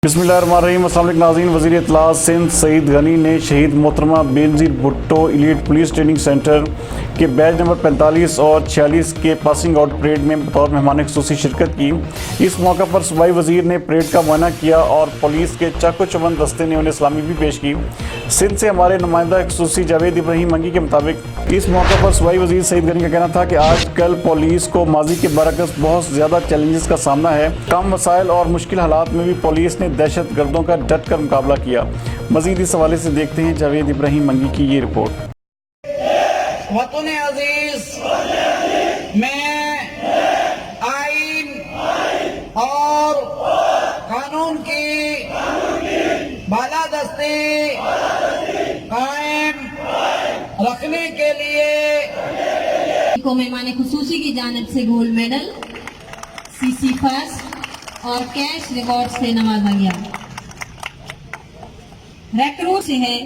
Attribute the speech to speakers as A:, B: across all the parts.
A: बिस्मिल्लाहिर्रहमानिर्रहीम। अस्सलाम वालेकुम नाज़रीन। वज़ीर इत्तलात सिंध सईद गनी ने शहीद मोहतरमा Benazir Bhutto elite police training centre के बैच नंबर 45 और 46 के पासिंग आउट परेड में बतौर मेहमान ख़ुसूसी शिरकत की। इस मौका पर सूबाई वज़ीर ने परेड का मुआयना किया और पुलिस के चाको चौबंद दस्ते ने उन्हें सलामी भी पेश की। सिंध से हमारे नुमाइंदा ख़ुसूसी जावेद इब्राहिम मंगी के मुताबिक इस मौका पर सूबाई वज़ीर सईद गनी का कहना था कि आजकल पुलिस को माजी के बरअक्स बहुत ज़्यादा चैलेंजेस का सामना है। कम वसाइल और मुश्किल हालात में भी पुलिस ने दहशत गर्दों का डट कर मुकाबला किया। मजीद इस हवाले से देखते हैं जावेद इब्राहिम मंगी की ये रिपोर्ट।
B: वतन अजीज में आइन और कानून की बालादस्ती कायम रखने के लिए
C: को मेहमान खुसूसी की जानिब से गोल्ड मेडल, सीसी फर्स्ट और कैश रिवॉर्ड से नवाजा गया। रिक्रूट से है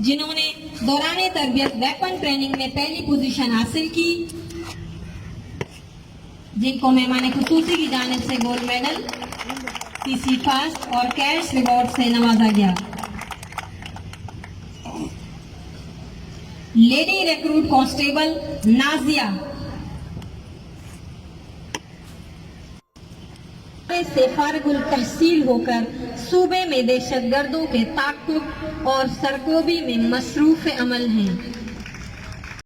C: जिन्होंने दौरान तरबियत वेपन ट्रेनिंग में पहली पोजीशन हासिल की, जिनको मेहमान खुसूसी की जानिब से गोल्ड मेडल, सीसी फर्स्ट और कैश रिवॉर्ड से नवाजा गया। लेडी रिक्रूट कांस्टेबल नाजिया से फारिगुल तहसील होकर सूबे में दहशतगर्दों के ताक़ुब और सरकोबी में मसरूफ़ अमल हैं।